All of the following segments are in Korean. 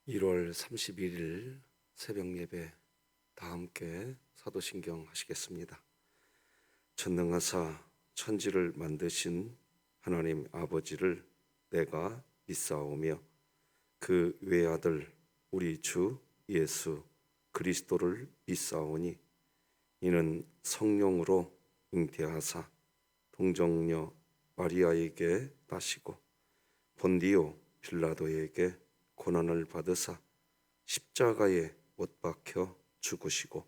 1월 31일 새벽 예배 다 함께 사도신경 하시겠습니다. 전능하사 천지를 만드신 하나님 아버지를 내가 믿사오며 그 외아들 우리 주 예수 그리스도를 믿사오니 이는 성령으로 잉태하사 동정녀 마리아에게 나시고 본디오 빌라도에게 고난을 받으사 십자가에 못 박혀 죽으시고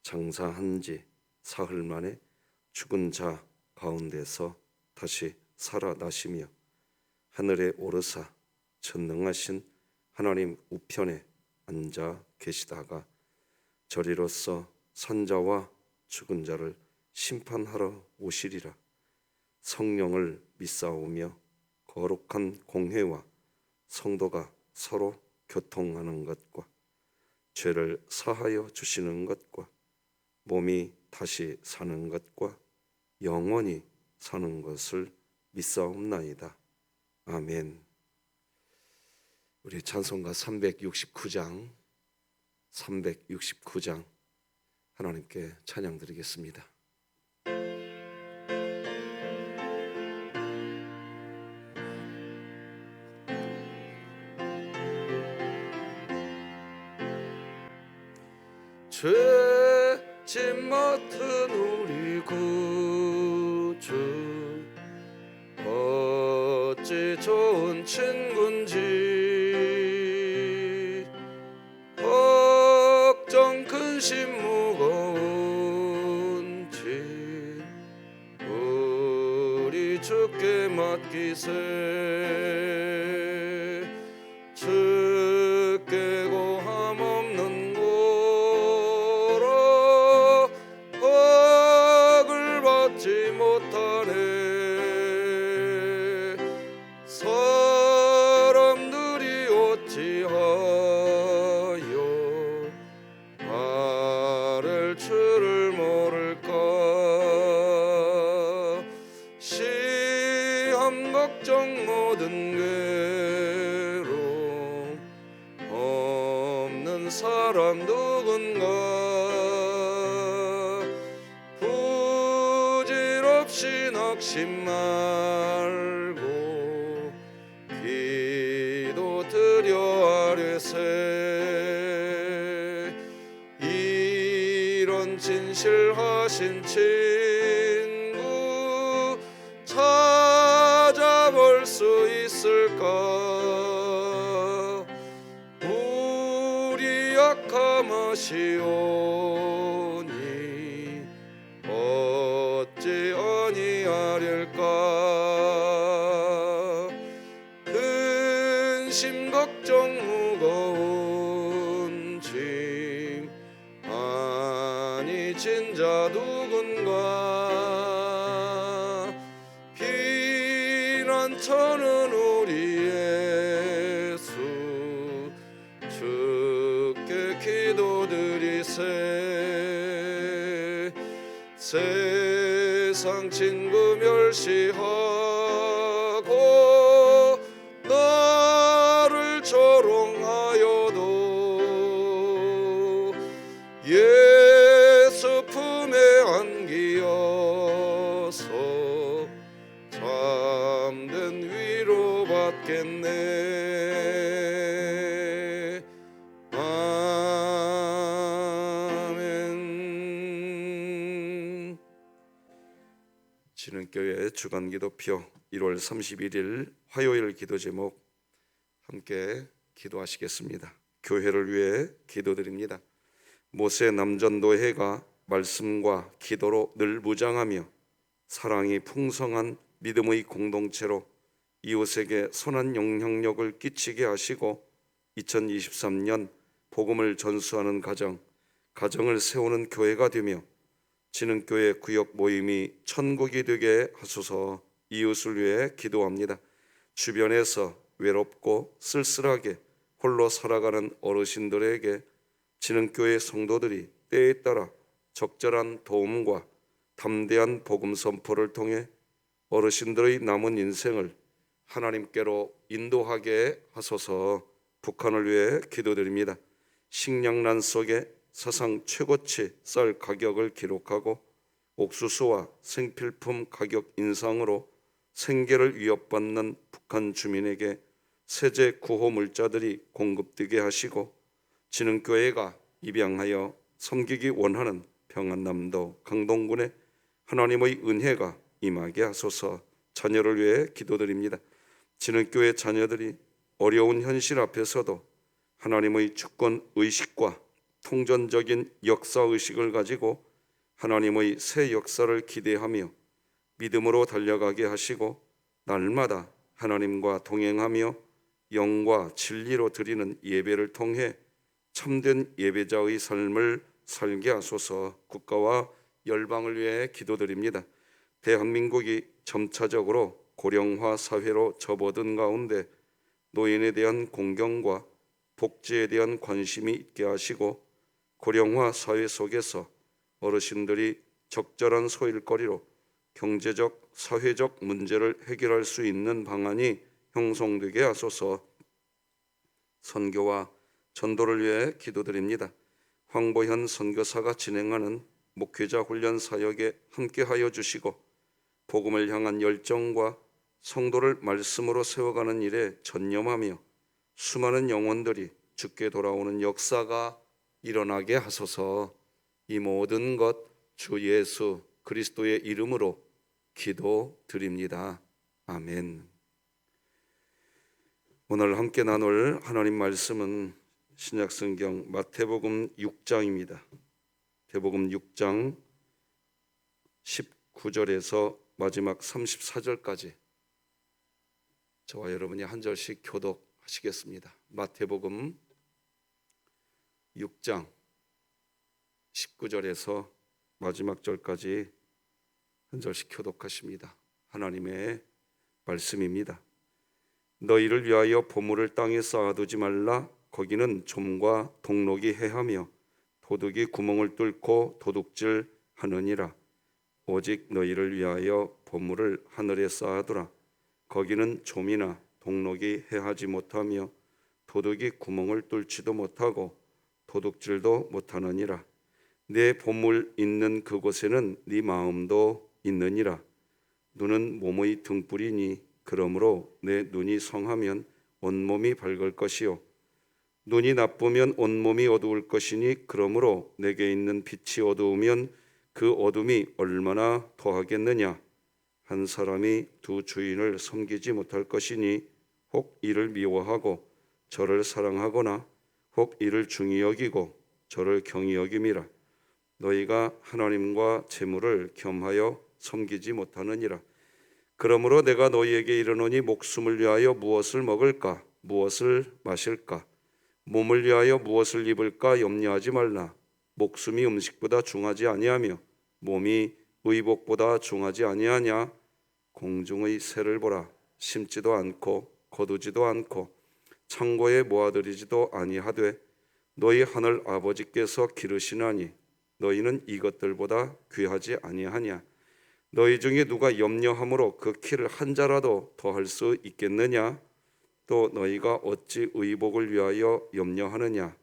장사한 지 사흘 만에 죽은 자 가운데서 다시 살아나시며 하늘에 오르사 전능하신 하나님 우편에 앉아 계시다가 저리로서 산자와 죽은 자를 심판하러 오시리라. 성령을 믿사오며 거룩한 공회와 성도가 서로 교통하는 것과 죄를 사하여 주시는 것과 몸이 다시 사는 것과 영원히 사는 것을 믿사옵나이다. 아멘. 우리 찬송가 369장 하나님께 찬양 드리겠습니다. 죄짓 맡은 우리 구주 어찌 좋은 친군지 걱정 근심 무거운 짐 우리 주께 맡기세. 주께 고함 없는 받지 못하네. 사람들이 어찌하여 아랠 줄을 모를까. 시험 걱정 모든 괴로움 없는 사람 누군가. 낙심 말고 기도 드려 아뢰세. 이런 진실하신 친구 찾아볼 수 있을까. 우리 약함하시오니 어찌 아니하릴까. 근심 걱정 무거운 짐 많이 진 자 누군가. 피난처는 우리 예수 주께 기도드리세. 세상 친구 멸시하고 나를 조롱하여도 예수 품에 안기어서 참된 위로 받겠네. 진흥교회 주간기도표 1월 31일 화요일 기도 제목 함께 기도하시겠습니다. 교회를 위해 기도드립니다. 모세 남전도회가 말씀과 기도로 늘 무장하며 사랑이 풍성한 믿음의 공동체로 이웃에게 선한 영향력을 끼치게 하시고 2023년 복음을 전수하는 가정을 세우는 교회가 되며 진흥교회 구역 모임이 천국이 되게 하소서. 이웃을 위해 기도합니다. 주변에서 외롭고 쓸쓸하게 홀로 살아가는 어르신들에게 진흥교회 성도들이 때에 따라 적절한 도움과 담대한 복음 선포를 통해 어르신들의 남은 인생을 하나님께로 인도하게 하소서. 북한을 위해 기도드립니다. 식량난 속에 사상 최고치 쌀 가격을 기록하고 옥수수와 생필품 가격 인상으로 생계를 위협받는 북한 주민에게 세제 구호 물자들이 공급되게 하시고 진흥교회가 입양하여 섬기기 원하는 평안남도 강동군에 하나님의 은혜가 임하게 하소서. 자녀를 위해 기도드립니다. 진흥교회 자녀들이 어려운 현실 앞에서도 하나님의 주권 의식과 통전적인 역사 의식을 가지고 하나님의 새 역사를 기대하며 믿음으로 달려가게 하시고 날마다 하나님과 동행하며 영과 진리로 드리는 예배를 통해 참된 예배자의 삶을 살게 하소서. 국가와 열방을 위해 기도드립니다. 대한민국이 점차적으로 고령화 사회로 접어든 가운데 노인에 대한 공경과 복지에 대한 관심이 있게 하시고 고령화 사회 속에서 어르신들이 적절한 소일거리로 경제적, 사회적 문제를 해결할 수 있는 방안이 형성되게 하소서. 선교와 전도를 위해 기도드립니다. 황보현 선교사가 진행하는 목회자 훈련 사역에 함께하여 주시고 복음을 향한 열정과 성도를 말씀으로 세워가는 일에 전념하며 수많은 영혼들이 주께 돌아오는 역사가 일어나게 하소서. 이 모든 것 주 예수 그리스도의 이름으로 기도드립니다. 아멘. 오늘 함께 나눌 하나님 말씀은 신약성경 마태복음 6장입니다. 마태복음 6장 19절에서 마지막 34절까지 저와 여러분이 한 절씩 교독하시겠습니다. 마태복음 6장 19절에서 마지막 절까지 한 절씩 교독하십니다. 하나님의 말씀입니다. 너희를 위하여 보물을 땅에 쌓아두지 말라. 거기는 좀과 동록이 해하며 도둑이 구멍을 뚫고 도둑질 하느니라. 오직 너희를 위하여 보물을 하늘에 쌓아두라. 거기는 좀이나 동록이 해하지 못하며 도둑이 구멍을 뚫지도 못하고 도둑질도 못하느니라. 내 보물 있는 그곳에는 네 마음도 있느니라. 눈은 몸의 등불이니 그러므로 내 눈이 성하면 온몸이 밝을 것이요 눈이 나쁘면 온몸이 어두울 것이니 그러므로 내게 있는 빛이 어두우면 그 어둠이 얼마나 더하겠느냐. 한 사람이 두 주인을 섬기지 못할 것이니 혹 이를 미워하고 저를 사랑하거나 혹 이를 중히 여기고 저를 경히 여김이라. 너희가 하나님과 재물을 겸하여 섬기지 못하느니라. 그러므로 내가 너희에게 이르노니 목숨을 위하여 무엇을 먹을까 무엇을 마실까 몸을 위하여 무엇을 입을까 염려하지 말라. 목숨이 음식보다 중하지 아니하며 몸이 의복보다 중하지 아니하냐. 공중의 새를 보라. 심지도 않고 거두지도 않고 창고에 모아들이지도 아니하되 너희 하늘 아버지께서 기르시나니 너희는 이것들보다 귀하지 아니하냐. 너희 중에 누가 염려함으로 그 키를 한 자라도 더할 수 있겠느냐. 또 너희가 어찌 의복을 위하여 염려하느냐.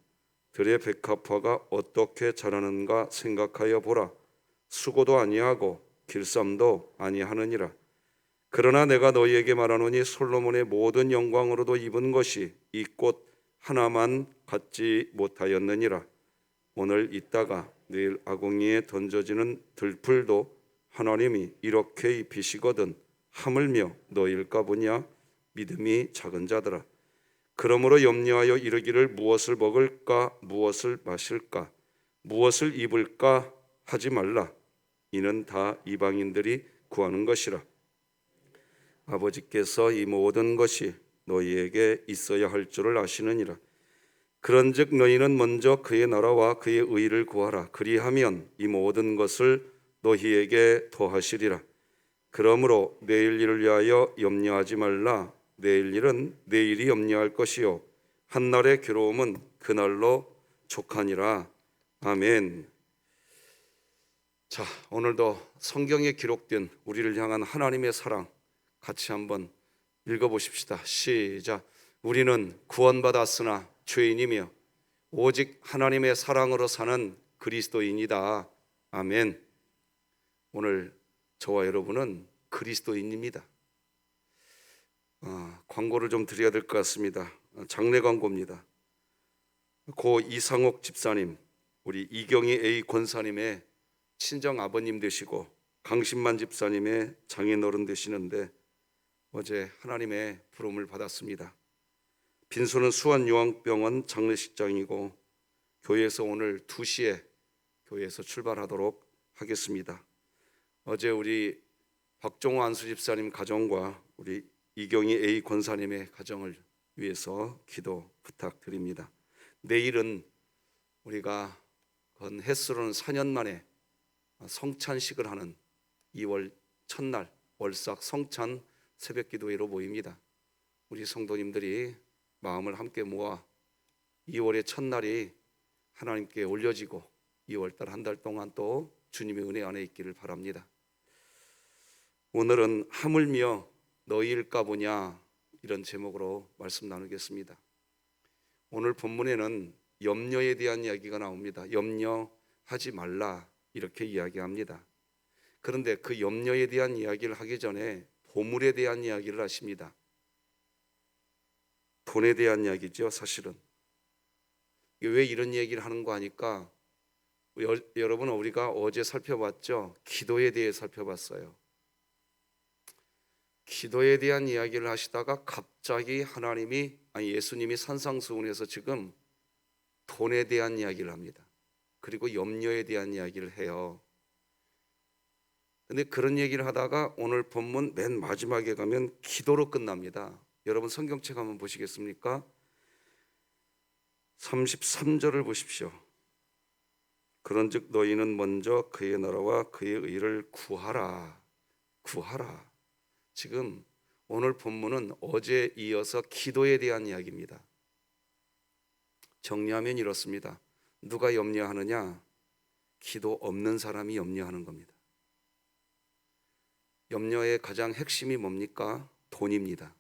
들의 백합화가 어떻게 자라는가 생각하여 보라. 수고도 아니하고 길쌈도 아니하느니라. 그러나 내가 너희에게 말하노니 솔로몬의 모든 영광으로도 입은 것이 이 꽃 하나만 갖지 못하였느니라. 오늘 있다가 내일 아궁이에 던져지는 들풀도 하나님이 이렇게 입히시거든 하물며 너희일까 보냐. 믿음이 작은 자들아. 그러므로 염려하여 이르기를 무엇을 먹을까 무엇을 마실까 무엇을 입을까 하지 말라. 이는 다 이방인들이 구하는 것이라. 아버지께서 이 모든 것이 너희에게 있어야 할 줄을 아시느니라. 그런즉 너희는 먼저 그의 나라와 그의 의를 구하라. 그리하면 이 모든 것을 너희에게 더하시리라. 그러므로 내일 일을 위하여 염려하지 말라. 내일 일은 내일이 염려할 것이요 한날의 괴로움은 그날로 족하니라. 아멘. 자, 오늘도 성경에 기록된 우리를 향한 하나님의 사랑 같이 한번 읽어보십시다. 시작. 우리는 구원받았으나 죄인이며 오직 하나님의 사랑으로 사는 그리스도인이다. 아멘. 오늘 저와 여러분은 그리스도인입니다. 광고를 좀 드려야 될 것 같습니다. 장례 광고입니다. 고 이상옥 집사님, 우리 이경희 A 권사님의 친정 아버님 되시고 강신만 집사님의 장인어른 되시는데 어제 하나님의 부름을 받았습니다. 빈소는 수원요양병원 장례식장이고 교회에서 오늘 2시에 교회에서 출발하도록 하겠습니다. 어제 우리 박종호 안수 집사님 가정과 우리 이경희 A 권사님의 가정을 위해서 기도 부탁드립니다. 내일은 우리가 횟수로는 4년 만에 성찬식을 하는 2월 첫날 월삭 성찬 새벽기도회로 모입니다. 우리 성도님들이 마음을 함께 모아 2월의 첫날이 하나님께 올려지고 2월달 한 달 동안 또 주님의 은혜 안에 있기를 바랍니다. 오늘은 하물며 너희일까 보냐, 이런 제목으로 말씀 나누겠습니다. 오늘 본문에는 염려에 대한 이야기가 나옵니다. 염려하지 말라, 이렇게 이야기합니다. 그런데 그 염려에 대한 이야기를 하기 전에 보물에 대한 이야기를 하십니다. 돈에 대한 이야기죠. 사실은 왜 이런 얘기를 하는 거 하니까 여러분, 우리가 어제 살펴봤죠. 기도에 대해 살펴봤어요. 기도에 대한 이야기를 하시다가 갑자기 예수님이 산상수훈에서 지금 돈에 대한 이야기를 합니다. 그리고 염려에 대한 이야기를 해요. 근데 그런 얘기를 하다가 오늘 본문 맨 마지막에 가면 기도로 끝납니다. 여러분 성경책 한번 보시겠습니까? 33절을 보십시오. 그런즉 너희는 먼저 그의 나라와 그의 의를 구하라. 지금 오늘 본문은 어제 이어서 기도에 대한 이야기입니다. 정리하면 이렇습니다. 누가 염려하느냐? 기도 없는 사람이 염려하는 겁니다. 염려의 가장 핵심이 뭡니까? 돈입니다.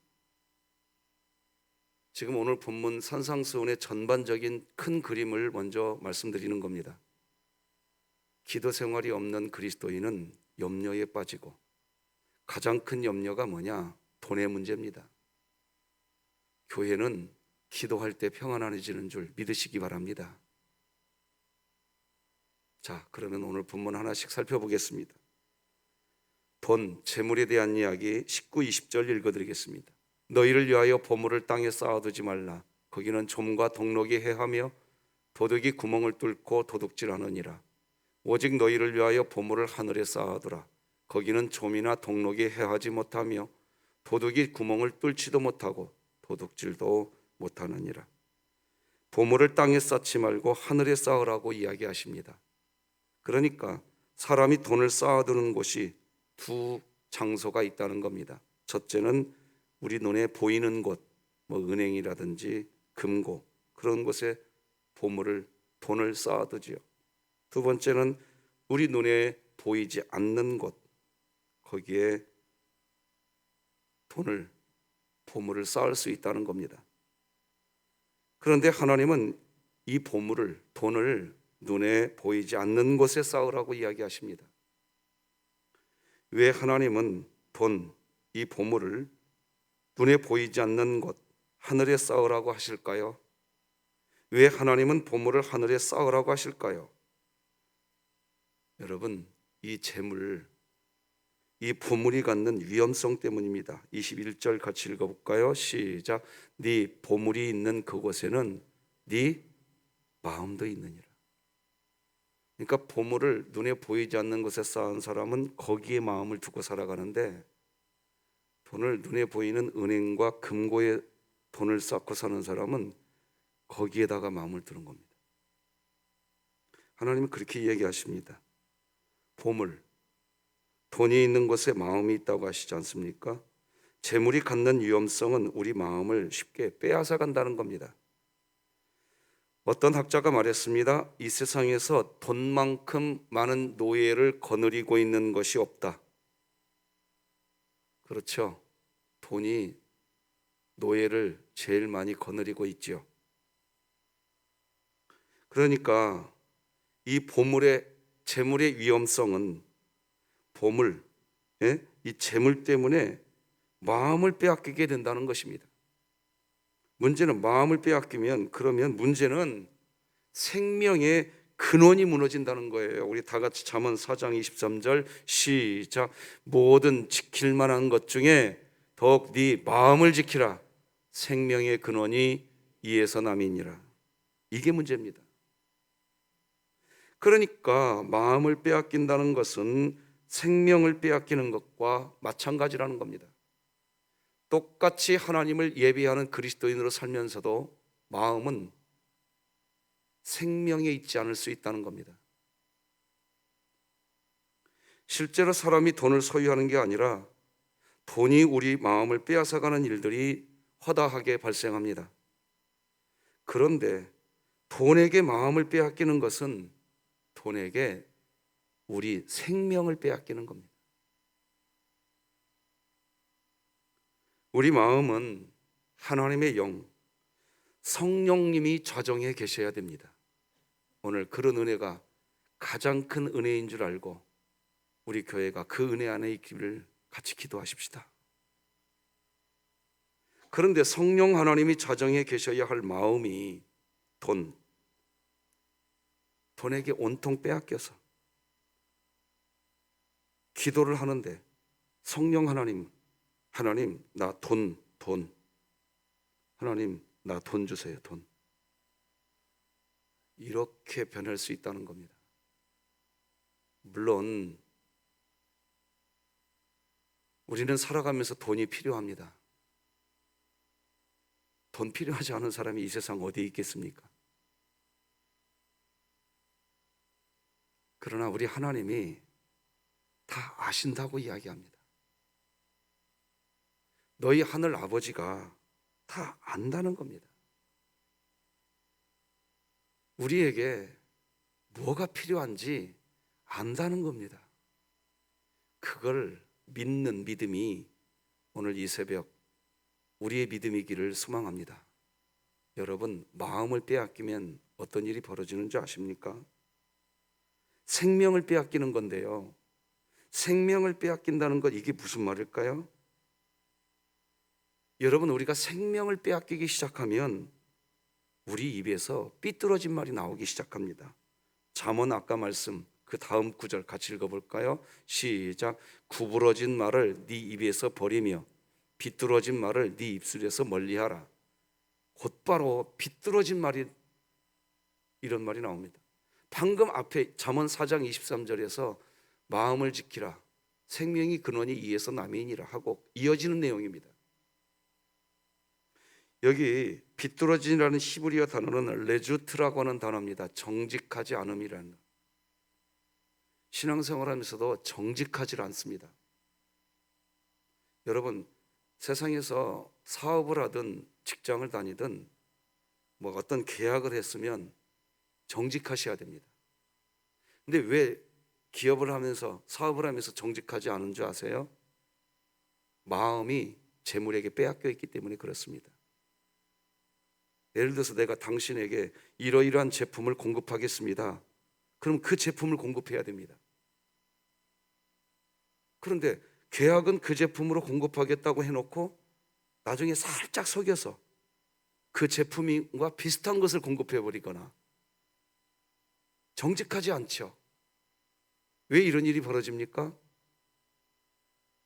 지금 오늘 본문 산상수훈의 전반적인 큰 그림을 먼저 말씀드리는 겁니다. 기도 생활이 없는 그리스도인은 염려에 빠지고 가장 큰 염려가 뭐냐? 돈의 문제입니다. 교회는 기도할 때 평안해지는 줄 믿으시기 바랍니다. 자, 그러면 오늘 본문 하나씩 살펴보겠습니다. 돈, 재물에 대한 이야기 19, 20절 읽어드리겠습니다. 너희를 위하여 보물을 땅에 쌓아두지 말라. 거기는 좀과 동록이 해하며 도둑이 구멍을 뚫고 도둑질하느니라. 오직 너희를 위하여 보물을 하늘에 쌓아두라. 거기는 좀이나 동록이 해하지 못하며 도둑이 구멍을 뚫지도 못하고 도둑질도 못하느니라. 보물을 땅에 쌓지 말고 하늘에 쌓으라고 이야기하십니다. 그러니까 사람이 돈을 쌓아두는 곳이 두 장소가 있다는 겁니다. 첫째는 우리 눈에 보이는 곳, 은행이라든지 금고, 그런 곳에 돈을 쌓아두지요. 두 번째는 우리 눈에 보이지 않는 곳, 거기에 보물을 쌓을 수 있다는 겁니다. 그런데 하나님은 이 돈을 눈에 보이지 않는 곳에 쌓으라고 이야기하십니다. 왜 하나님은 이 보물을 눈에 보이지 않는 곳, 하늘에 쌓으라고 하실까요? 왜 하나님은 보물을 하늘에 쌓으라고 하실까요? 여러분, 이 보물이 갖는 위험성 때문입니다. 21절 같이 읽어볼까요? 시작. 네 보물이 있는 그곳에는 네 마음도 있느니라. 그러니까 보물을 눈에 보이지 않는 곳에 쌓은 사람은 거기에 마음을 두고 살아가는데, 돈을 눈에 보이는 은행과 금고에 돈을 쌓고 사는 사람은 거기에다가 마음을 두는 겁니다. 하나님은 그렇게 얘기하십니다. 돈이 있는 곳에 마음이 있다고 하시지 않습니까? 재물이 갖는 위험성은 우리 마음을 쉽게 빼앗아 간다는 겁니다. 어떤 학자가 말했습니다. 이 세상에서 돈만큼 많은 노예를 거느리고 있는 것이 없다. 그렇죠. 돈이 노예를 제일 많이 거느리고 있지요. 그러니까 이 보물의 재물의 위험성은 보물, 이 재물 때문에 마음을 빼앗기게 된다는 것입니다. 문제는 마음을 빼앗기면 그러면 문제는 생명의 근원이 무너진다는 거예요. 우리 다 같이 잠언 4장 23절 시작. 모든 지킬 만한 것 중에 더욱 네 마음을 지키라. 생명의 근원이 이에서 남이니라. 이게 문제입니다. 그러니까 마음을 빼앗긴다는 것은 생명을 빼앗기는 것과 마찬가지라는 겁니다. 똑같이 하나님을 예배하는 그리스도인으로 살면서도 마음은 생명에 있지 않을 수 있다는 겁니다. 실제로 사람이 돈을 소유하는 게 아니라 돈이 우리 마음을 빼앗아가는 일들이 허다하게 발생합니다. 그런데 돈에게 마음을 빼앗기는 것은 돈에게 우리 생명을 빼앗기는 겁니다. 우리 마음은 하나님의 영, 성령님이 좌정해 계셔야 됩니다. 오늘 그런 은혜가 가장 큰 은혜인 줄 알고 우리 교회가 그 은혜 안에 있기를 같이 기도하십시다. 그런데 성령 하나님이 좌정해 계셔야 할 마음이 돈에게 온통 빼앗겨서 기도를 하는데 성령 하나님 나 돈 하나님 나 돈 주세요. 돈. 이렇게 변할 수 있다는 겁니다. 물론 우리는 살아가면서 돈이 필요합니다. 돈 필요하지 않은 사람이 이 세상 어디에 있겠습니까? 그러나 우리 하나님이 다 아신다고 이야기합니다. 너희 하늘 아버지가 다 안다는 겁니다. 우리에게 뭐가 필요한지 안다는 겁니다. 그걸 믿는 믿음이 오늘 이 새벽 우리의 믿음이기를 소망합니다. 여러분, 마음을 빼앗기면 어떤 일이 벌어지는 줄 아십니까? 생명을 빼앗기는 건데요. 생명을 빼앗긴다는 것, 이게 무슨 말일까요? 여러분, 우리가 생명을 빼앗기기 시작하면 우리 입에서 삐뚤어진 말이 나오기 시작합니다. 잠언 아까 말씀 그 다음 구절 같이 읽어볼까요? 시작. 구부러진 말을 네 입에서 버리며 비뚤어진 말을 네 입술에서 멀리하라. 곧바로 비뚤어진 말이, 이런 말이 나옵니다. 방금 앞에 잠언 4장 23절에서 마음을 지키라, 생명이 근원이 이에서 남이니라 하고 이어지는 내용입니다. 여기 비뚤어진이라는 히브리어 단어는 레주트라고 하는 단어입니다. 정직하지 않음이라는. 신앙생활하면서도 정직하지 않습니다. 여러분, 세상에서 사업을 하든 직장을 다니든 뭐 어떤 계약을 했으면 정직하셔야 됩니다. 근데 왜 기업을 하면서 사업을 하면서 정직하지 않은 줄 아세요? 마음이 재물에게 빼앗겨 있기 때문에 그렇습니다. 예를 들어서 내가 당신에게 이러이러한 제품을 공급하겠습니다. 그럼 그 제품을 공급해야 됩니다. 그런데 계약은 그 제품으로 공급하겠다고 해놓고 나중에 살짝 속여서 그 제품과 비슷한 것을 공급해버리거나 정직하지 않죠. 왜 이런 일이 벌어집니까?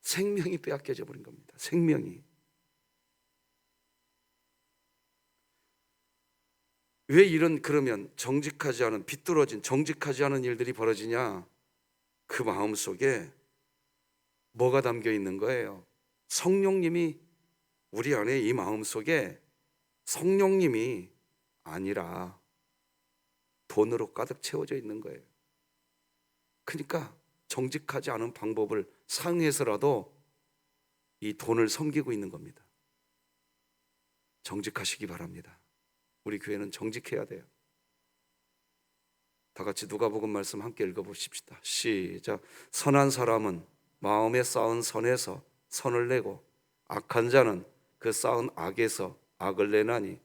생명이 빼앗겨져 버린 겁니다. 생명이. 왜 그러면 정직하지 않은, 비뚤어진 정직하지 않은 일들이 벌어지냐? 그 마음 속에 뭐가 담겨 있는 거예요? 성령님이 우리 안에, 이 마음 속에 성령님이 아니라 돈으로 가득 채워져 있는 거예요. 그러니까 정직하지 않은 방법을 사용해서라도 이 돈을 섬기고 있는 겁니다. 정직하시기 바랍니다. 우리 교회는 정직해야 돼요. 다 같이 누가복음 말씀 함께 읽어보십시다. 시작. 선한 사람은 마음에 쌓은 선에서 선을 내고 악한 자는 그 쌓은 악에서 악을 내나니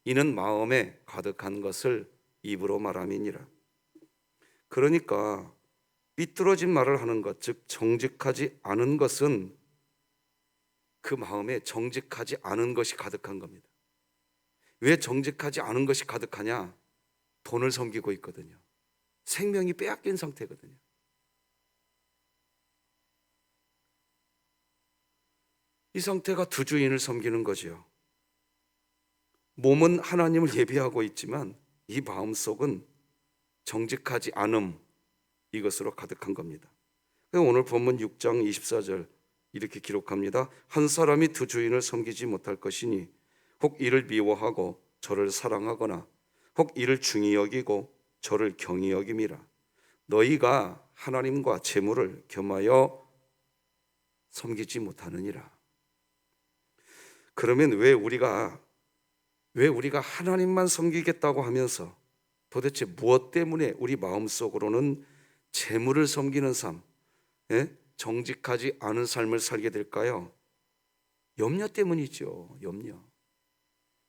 이는 마음에 가득한 것을 입으로 말함이니라. 그러니까 삐뚤어진 말을 하는 것, 즉 정직하지 않은 것은 그 마음에 정직하지 않은 것이 가득한 겁니다. 왜 정직하지 않은 것이 가득하냐? 돈을 섬기고 있거든요. 생명이 빼앗긴 상태거든요. 이 상태가 두 주인을 섬기는 거죠. 몸은 하나님을 예배하고 있지만 이 마음속은 정직하지 않음, 이것으로 가득한 겁니다. 오늘 본문 6장 24절 이렇게 기록합니다. 한 사람이 두 주인을 섬기지 못할 것이니 혹 이를 미워하고 저를 사랑하거나 혹 이를 중히 여기고 저를 경히 여김이라. 너희가 하나님과 재물을 겸하여 섬기지 못하느니라. 그러면 왜 우리가 하나님만 섬기겠다고 하면서 도대체 무엇 때문에 우리 마음속으로는 재물을 섬기는 삶, 정직하지 않은 삶을 살게 될까요? 염려 때문이죠. 염려.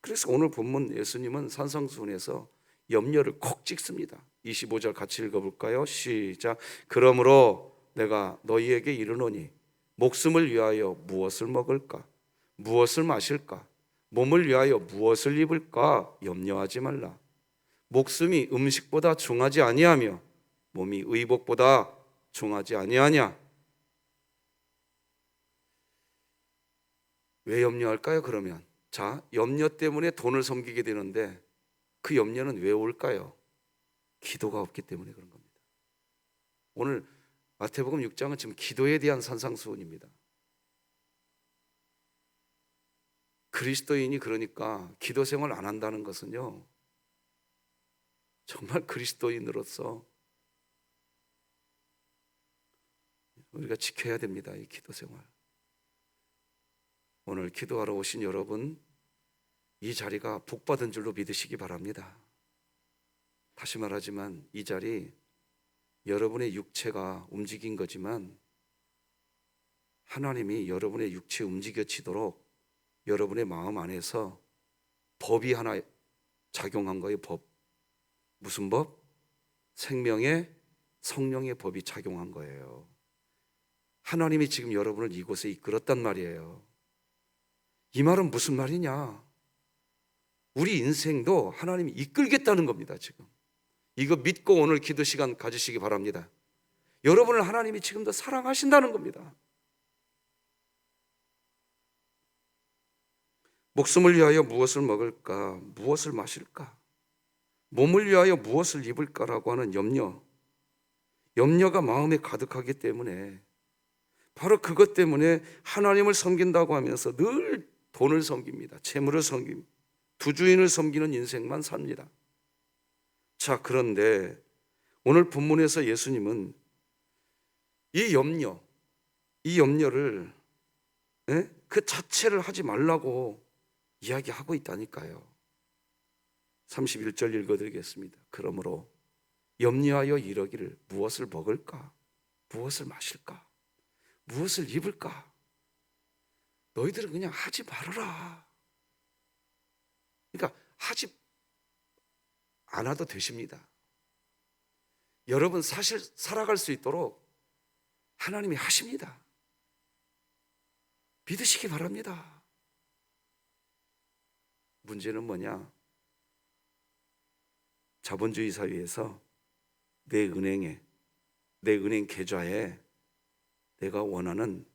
그래서 오늘 본문 예수님은 산상수훈에서 염려를 콕 찍습니다. 25절 같이 읽어볼까요? 시작. 그러므로 내가 너희에게 이르노니 목숨을 위하여 무엇을 먹을까? 무엇을 마실까? 몸을 위하여 무엇을 입을까? 염려하지 말라. 목숨이 음식보다 중하지 아니하며 몸이 의복보다 중하지 아니하냐? 왜 염려할까요? 그러면 자, 염려 때문에 돈을 섬기게 되는데 그 염려는 왜 올까요? 기도가 없기 때문에 그런 겁니다. 오늘 마태복음 6장은 지금 기도에 대한 산상수훈입니다. 그리스도인이 그러니까 기도 생활 안 한다는 것은요, 정말 그리스도인으로서 우리가 지켜야 됩니다. 이 기도 생활. 오늘 기도하러 오신 여러분, 이 자리가 복받은 줄로 믿으시기 바랍니다. 다시 말하지만 이 자리 여러분의 육체가 움직인 거지만 하나님이 여러분의 육체 움직여지도록 여러분의 마음 안에서 법이 하나 작용한 거예요. 법. 무슨 법? 생명의 성령의 법이 작용한 거예요. 하나님이 지금 여러분을 이곳에 이끌었단 말이에요. 이 말은 무슨 말이냐? 우리 인생도 하나님이 이끌겠다는 겁니다. 지금 이거 믿고 오늘 기도 시간 가지시기 바랍니다. 여러분을 하나님이 지금도 사랑하신다는 겁니다. 목숨을 위하여 무엇을 먹을까? 무엇을 마실까? 몸을 위하여 무엇을 입을까라고 하는 염려가 마음에 가득하기 때문에 바로 그것 때문에 하나님을 섬긴다고 하면서 늘 돈을 섬깁니다. 재물을 섬깁니다. 두 주인을 섬기는 인생만 삽니다. 자, 그런데 오늘 본문에서 예수님은 이 염려를 그 자체를 하지 말라고 이야기하고 있다니까요. 31절 읽어드리겠습니다. 그러므로 염려하여 이러기를 무엇을 먹을까? 무엇을 마실까? 무엇을 입을까? 너희들은 그냥 하지 말아라. 그러니까 하지 않아도 되십니다. 여러분 사실 살아갈 수 있도록 하나님이 하십니다. 믿으시기 바랍니다. 문제는 뭐냐? 자본주의 사회에서 내 은행 계좌에 내가 원하는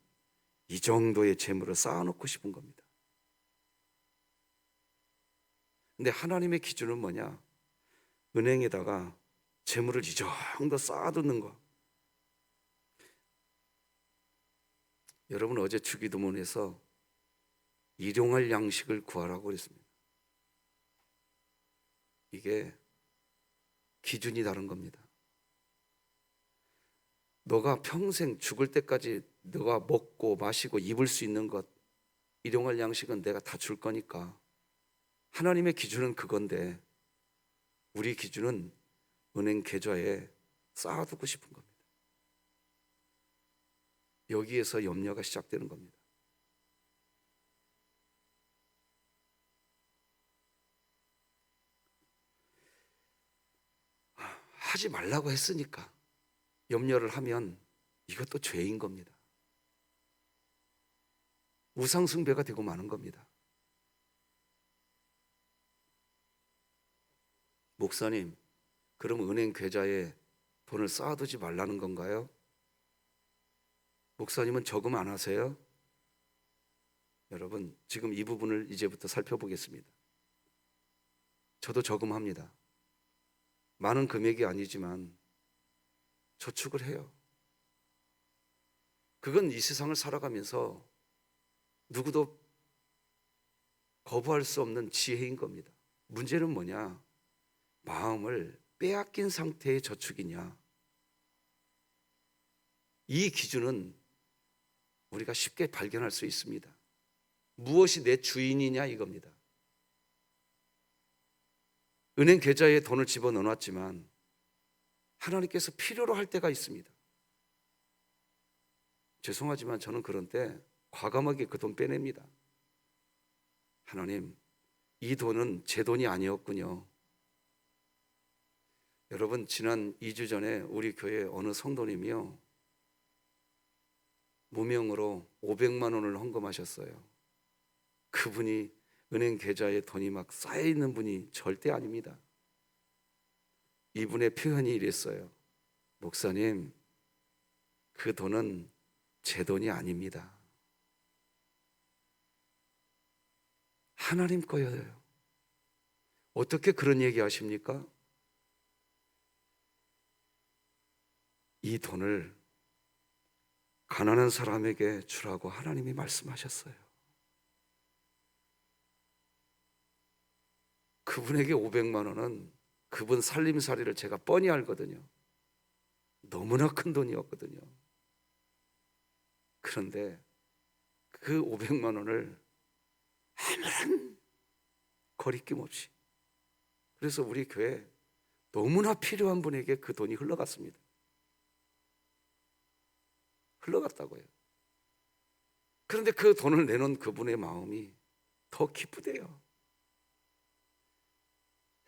이 정도의 재물을 쌓아놓고 싶은 겁니다. 근데 하나님의 기준은 뭐냐? 은행에다가 재물을 이 정도 쌓아두는 거. 여러분 어제 주기도문에서 일용할 양식을 구하라고 그랬습니다. 이게 기준이 다른 겁니다. 너가 평생 죽을 때까지 너가 먹고 마시고 입을 수 있는 것, 일용할 양식은 내가 다 줄 거니까 하나님의 기준은 그건데 우리 기준은 은행 계좌에 쌓아두고 싶은 겁니다. 여기에서 염려가 시작되는 겁니다. 하지 말라고 했으니까 염려를 하면 이것도 죄인 겁니다. 우상숭배가 되고 마는 겁니다. 목사님, 그럼 은행 계좌에 돈을 쌓아두지 말라는 건가요? 목사님은 저금 안 하세요? 여러분, 지금 이 부분을 이제부터 살펴보겠습니다. 저도 저금합니다. 많은 금액이 아니지만 저축을 해요. 그건 이 세상을 살아가면서 누구도 거부할 수 없는 지혜인 겁니다. 문제는 뭐냐? 마음을 빼앗긴 상태의 저축이냐? 이 기준은 우리가 쉽게 발견할 수 있습니다. 무엇이 내 주인이냐 이겁니다. 은행 계좌에 돈을 집어넣어놨지만 하나님께서 필요로 할 때가 있습니다. 죄송하지만 저는 그런 때 과감하게 그 돈 빼냅니다. 하나님, 이 돈은 제 돈이 아니었군요. 여러분, 지난 2주 전에 우리 교회 어느 성도님이요, 무명으로 500만 원을 헌금하셨어요. 그분이 은행 계좌에 돈이 막 쌓여있는 분이 절대 아닙니다. 이분의 표현이 이랬어요. 목사님, 그 돈은 제 돈이 아닙니다. 하나님 거예요. 어떻게 그런 얘기 하십니까? 이 돈을 가난한 사람에게 주라고 하나님이 말씀하셨어요. 그분에게 500만 원은 그분 살림살이를 제가 뻔히 알거든요. 너무나 큰 돈이었거든요. 그런데 그 500만 원을 아무런 거리낌 없이, 그래서 우리 교회 너무나 필요한 분에게 그 돈이 흘러갔습니다. 흘러갔다고요. 그런데 그 돈을 내놓은 그분의 마음이 더 기쁘대요.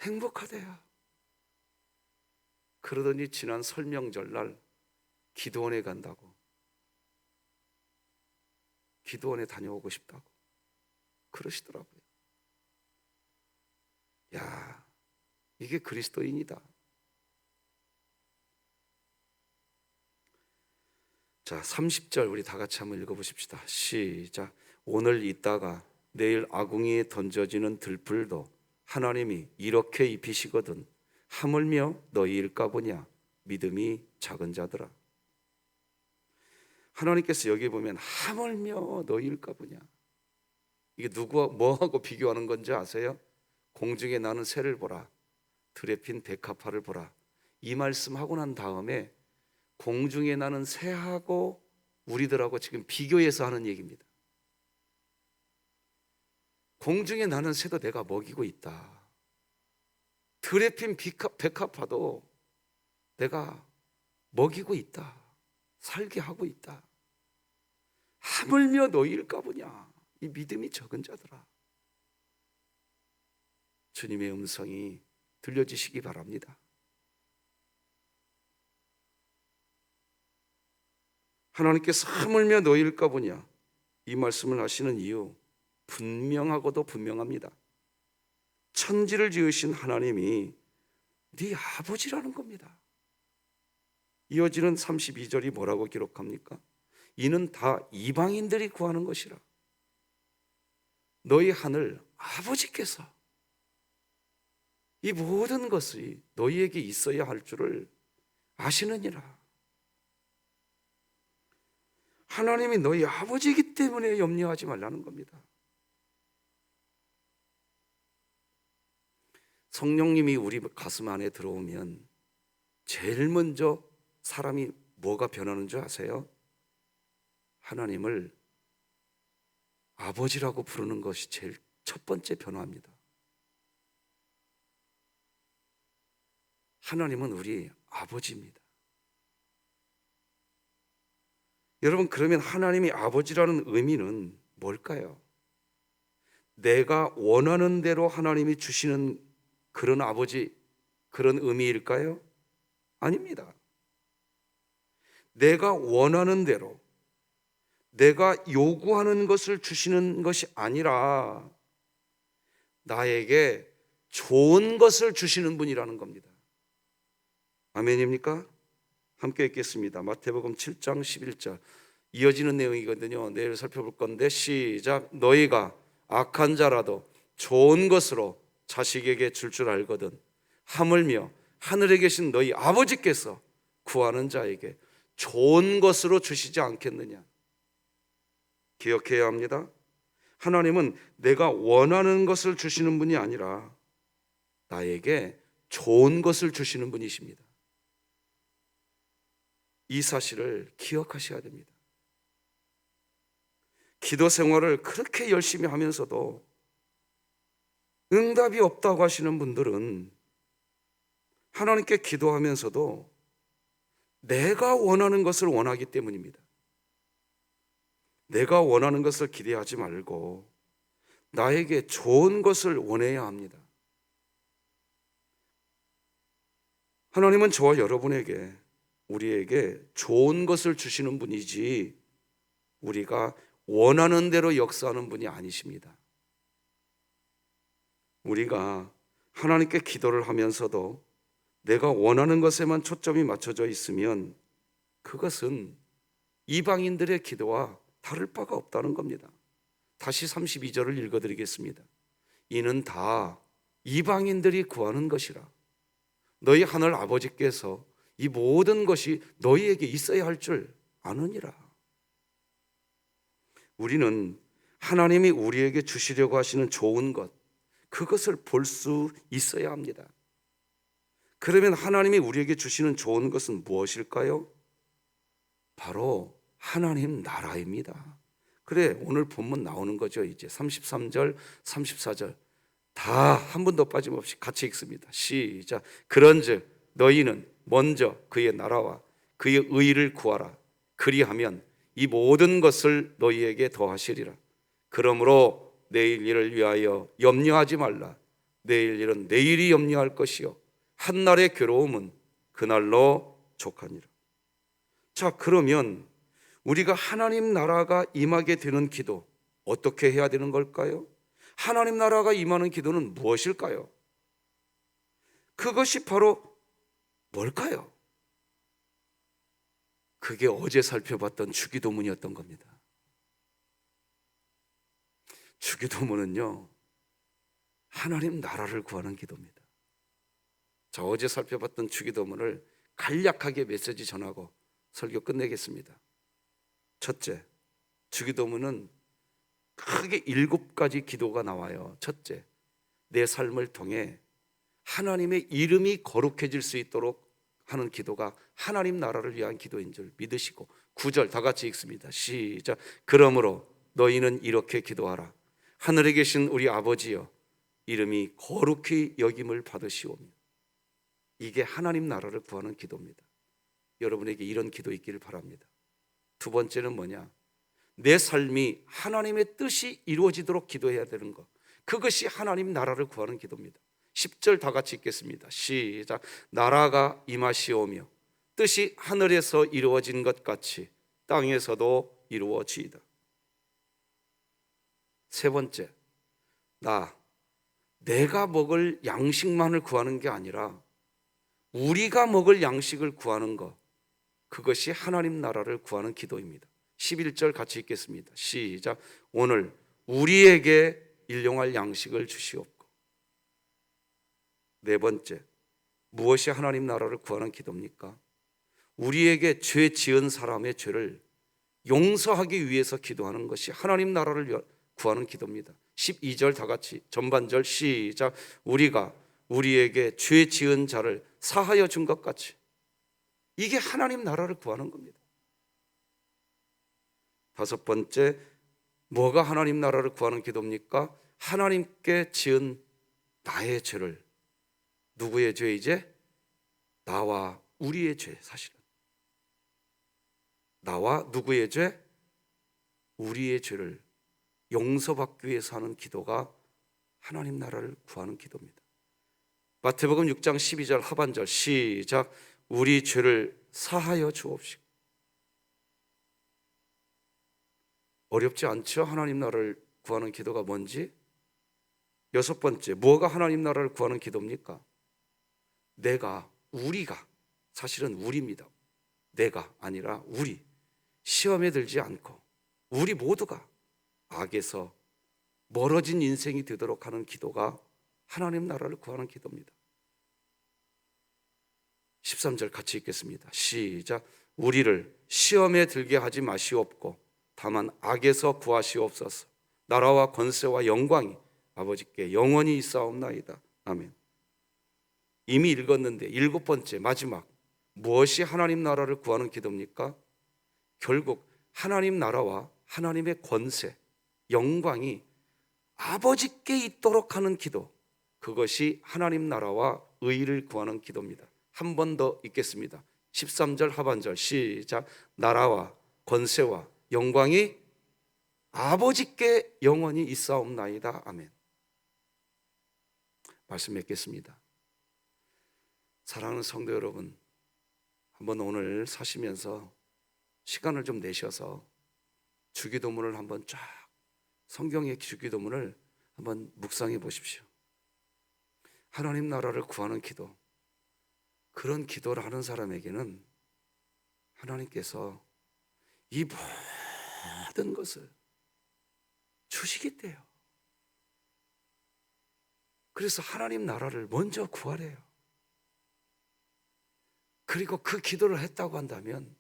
행복하대요. 그러더니 지난 설명절 날 기도원에 간다고, 기도원에 다녀오고 싶다고 그러시더라고요. 야, 이게 그리스도인이다. 자, 30절 우리 다 같이 한번 읽어보십시다. 시작. 오늘 있다가 내일 아궁이에 던져지는 들풀도 하나님이 이렇게 입히시거든 하물며 너희일까 보냐 믿음이 작은 자들아. 하나님께서 여기 보면 하물며 너희일까 보냐, 이게 누구와 뭐하고 비교하는 건지 아세요? 공중에 나는 새를 보라, 들에 핀 백합화를 보라. 이 말씀하고 난 다음에 공중에 나는 새하고 우리들하고 지금 비교해서 하는 얘기입니다. 공중에 나는 새도 내가 먹이고 있다. 들에 핀 백합화도 내가 먹이고 있다. 살게 하고 있다. 하물며 너희일까 보냐, 이 믿음이 적은 자들아. 주님의 음성이 들려지시기 바랍니다. 하나님께서 하물며 너희일까 보냐, 이 말씀을 하시는 이유 분명하고도 분명합니다. 천지를 지으신 하나님이 네 아버지라는 겁니다. 이어지는 32절이 뭐라고 기록합니까? 이는 다 이방인들이 구하는 것이라. 너희 하늘 아버지께서 이 모든 것이 너희에게 있어야 할 줄을 아시느니라. 하나님이 너희 아버지이기 때문에 염려하지 말라는 겁니다. 성령님이 우리 가슴 안에 들어오면 제일 먼저 사람이 뭐가 변하는 줄 아세요? 하나님을 아버지라고 부르는 것이 제일 첫 번째 변화입니다. 하나님은 우리 아버지입니다. 여러분, 그러면 하나님이 아버지라는 의미는 뭘까요? 내가 원하는 대로 하나님이 주시는 그런 아버지, 그런 의미일까요? 아닙니다. 내가 원하는 대로, 내가 요구하는 것을 주시는 것이 아니라 나에게 좋은 것을 주시는 분이라는 겁니다. 아멘입니까? 함께 읽겠습니다. 마태복음 7장 11절. 이어지는 내용이거든요. 내일 살펴볼 건데 시작. 너희가 악한 자라도 좋은 것으로 자식에게 줄 알거든 하물며 하늘에 계신 너희 아버지께서 구하는 자에게 좋은 것으로 주시지 않겠느냐. 기억해야 합니다. 하나님은 내가 원하는 것을 주시는 분이 아니라 나에게 좋은 것을 주시는 분이십니다. 이 사실을 기억하셔야 됩니다. 기도 생활을 그렇게 열심히 하면서도 응답이 없다고 하시는 분들은 하나님께 기도하면서도 내가 원하는 것을 원하기 때문입니다. 내가 원하는 것을 기대하지 말고 나에게 좋은 것을 원해야 합니다. 하나님은 저와 여러분에게, 우리에게 좋은 것을 주시는 분이지 우리가 원하는 대로 역사하는 분이 아니십니다. 우리가 하나님께 기도를 하면서도 내가 원하는 것에만 초점이 맞춰져 있으면 그것은 이방인들의 기도와 다를 바가 없다는 겁니다. 다시 32절을 읽어드리겠습니다. 이는 다 이방인들이 구하는 것이라. 너희 하늘 아버지께서 이 모든 것이 너희에게 있어야 할 줄 아느니라. 우리는 하나님이 우리에게 주시려고 하시는 좋은 것, 그것을 볼 수 있어야 합니다. 그러면 하나님이 우리에게 주시는 좋은 것은 무엇일까요? 바로 하나님 나라입니다. 그래, 오늘 본문 나오는 거죠. 이제 33절, 34절 다 한 번도 빠짐없이 같이 읽습니다. 시작. 그런즉 너희는 먼저 그의 나라와 그의 의를 구하라. 그리하면 이 모든 것을 너희에게 더하시리라. 그러므로 내일 일을 위하여 염려하지 말라. 내일 일은 내일이 염려할 것이요 한날의 괴로움은 그날로 족하니라. 자, 그러면 우리가 하나님 나라가 임하게 되는 기도 어떻게 해야 되는 걸까요? 하나님 나라가 임하는 기도는 무엇일까요? 그것이 바로 뭘까요? 그게 어제 살펴봤던 주기도문이었던 겁니다. 주기도문은요, 하나님 나라를 구하는 기도입니다. 자, 어제 살펴봤던 주기도문을 간략하게 메시지 전하고 설교 끝내겠습니다. 첫째, 주기도문은 크게 7가지 기도가 나와요. 첫째, 내 삶을 통해 하나님의 이름이 거룩해질 수 있도록 하는 기도가 하나님 나라를 위한 기도인 줄 믿으시고 9절 다 같이 읽습니다. 시작. 그러므로 너희는 이렇게 기도하라. 하늘에 계신 우리 아버지여, 이름이 거룩히 여김을 받으시오며. 이게 하나님 나라를 구하는 기도입니다. 여러분에게 이런 기도 있기를 바랍니다. 두 번째는 뭐냐? 내 삶이 하나님의 뜻이 이루어지도록 기도해야 되는 것, 그것이 하나님 나라를 구하는 기도입니다. 10절 다 같이 읽겠습니다. 시작. 나라가 임하시오며 뜻이 하늘에서 이루어진 것 같이 땅에서도 이루어지이다. 세 번째, 내가 먹을 양식만을 구하는 게 아니라 우리가 먹을 양식을 구하는 것, 그것이 하나님 나라를 구하는 기도입니다. 11절 같이 읽겠습니다. 시작. 오늘 우리에게 일용할 양식을 주시옵고. 네 번째, 무엇이 하나님 나라를 구하는 기도입니까? 우리에게 죄 지은 사람의 죄를 용서하기 위해서 기도하는 것이 하나님 나라를 구하는 기도입니다. 12절 다 같이 전반절 시작. 우리가 우리에게 죄 지은 자를 사하여 준 것 같이. 이게 하나님 나라를 구하는 겁니다. 다섯 번째, 뭐가 하나님 나라를 구하는 기도입니까? 하나님께 지은 나의 죄를, 누구의 죄? 이제 나와 우리의 죄. 사실은 나와 누구의 죄? 우리의 죄를 용서받기 위해서 하는 기도가 하나님 나라를 구하는 기도입니다. 마태복음 6장 12절 하반절 시작. 우리 죄를 사하여 주옵시고. 어렵지 않죠? 하나님 나라를 구하는 기도가 뭔지. 여섯 번째, 뭐가 하나님 나라를 구하는 기도입니까? 우리가, 사실은 우리입니다. 내가 아니라 우리, 시험에 들지 않고 우리 모두가 악에서 멀어진 인생이 되도록 하는 기도가 하나님 나라를 구하는 기도입니다. 13절 같이 읽겠습니다. 시작. 우리를 시험에 들게 하지 마시옵고 다만 악에서 구하시옵소서. 나라와 권세와 영광이 아버지께 영원히 있사옵나이다. 아멘. 이미 읽었는데 일곱 번째, 마지막, 무엇이 하나님 나라를 구하는 기도입니까? 결국 하나님 나라와 하나님의 권세, 영광이 아버지께 있도록 하는 기도, 그것이 하나님 나라와 의를 구하는 기도입니다. 한 번 더 읽겠습니다. 13절 하반절 시작. 나라와 권세와 영광이 아버지께 영원히 있사옵나이다. 아멘. 말씀 맺겠습니다. 사랑하는 성도 여러분, 한번 오늘 사시면서 시간을 좀 내셔서 주기도문을 한번 쫙, 성경의 주기도문을 한번 묵상해 보십시오. 하나님 나라를 구하는 기도, 그런 기도를 하는 사람에게는 하나님께서 이 모든 것을 주시겠대요. 그래서 하나님 나라를 먼저 구하래요. 그리고 그 기도를 했다고 한다면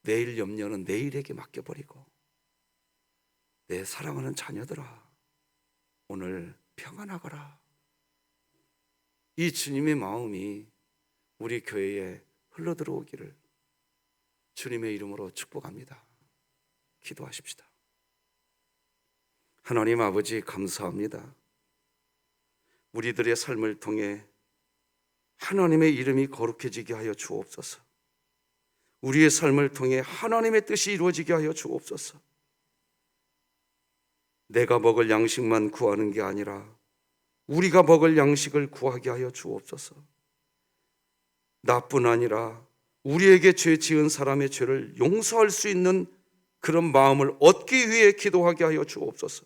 내일 염려는 내일에게 맡겨버리고, 내 사랑하는 자녀들아, 오늘 평안하거라, 이 주님의 마음이 우리 교회에 흘러들어오기를 주님의 이름으로 축복합니다. 기도하십시다. 하나님 아버지, 감사합니다. 우리들의 삶을 통해 하나님의 이름이 거룩해지게 하여 주옵소서. 우리의 삶을 통해 하나님의 뜻이 이루어지게 하여 주옵소서. 내가 먹을 양식만 구하는 게 아니라 우리가 먹을 양식을 구하게 하여 주옵소서. 나뿐 아니라 우리에게 죄 지은 사람의 죄를 용서할 수 있는 그런 마음을 얻기 위해 기도하게 하여 주옵소서.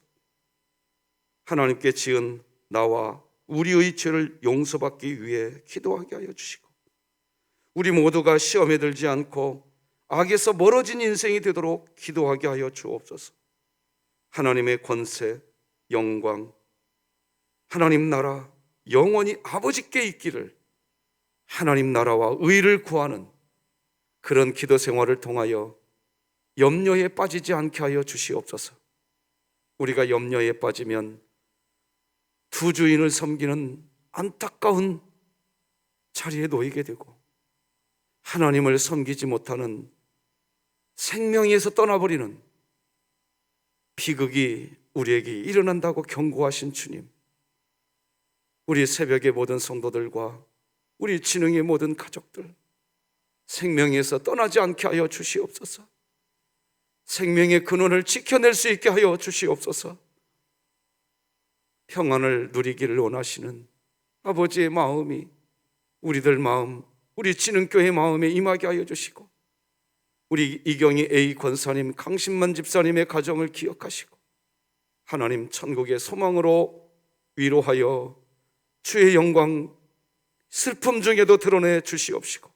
하나님께 지은 나와 우리의 죄를 용서받기 위해 기도하게 하여 주시고, 우리 모두가 시험에 들지 않고 악에서 멀어진 인생이 되도록 기도하게 하여 주옵소서. 하나님의 권세, 영광, 하나님 나라 영원히 아버지께 있기를, 하나님 나라와 의를 구하는 그런 기도 생활을 통하여 염려에 빠지지 않게 하여 주시옵소서. 우리가 염려에 빠지면 두 주인을 섬기는 안타까운 자리에 놓이게 되고, 하나님을 섬기지 못하는 생명에서 떠나버리는 비극이 우리에게 일어난다고 경고하신 주님, 우리 새벽의 모든 성도들과 우리 진흥의 모든 가족들 생명에서 떠나지 않게 하여 주시옵소서. 생명의 근원을 지켜낼 수 있게 하여 주시옵소서. 평안을 누리기를 원하시는 아버지의 마음이 우리들 마음, 우리 진흥교회 마음에 임하게 하여 주시고, 우리 이경희 A 권사님, 강신만 집사님의 가정을 기억하시고 하나님 천국의 소망으로 위로하여 주의 영광 슬픔 중에도 드러내 주시옵시고,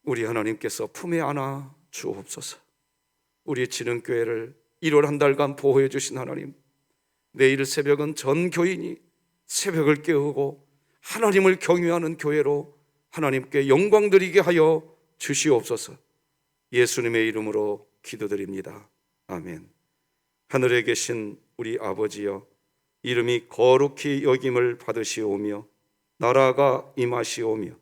우리 하나님께서 품에 안아 주옵소서. 우리 진흥교회를 1월 한 달간 보호해 주신 하나님, 내일 새벽은 전 교인이 새벽을 깨우고 하나님을 경외하는 교회로 하나님께 영광 드리게 하여 주시옵소서. 예수님의 이름으로 기도드립니다. 아멘. 하늘에 계신 우리 아버지여, 이름이 거룩히 여김을 받으시오며 나라가 임하시오며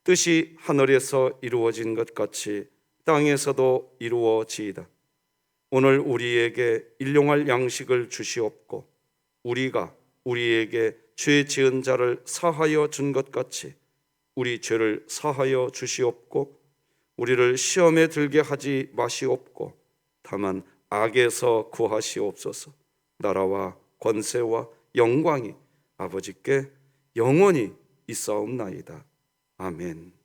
뜻이 하늘에서 이루어진 것 같이 땅에서도 이루어지이다. 오늘 우리에게 일용할 양식을 주시옵고, 우리가 우리에게 죄 지은 자를 사하여 준 것 같이 우리 죄를 사하여 주시옵고, 우리를 시험에 들게 하지 마시옵고 다만 악에서 구하시옵소서. 나라와 권세와 영광이 아버지께 영원히 있사옵나이다. 아멘.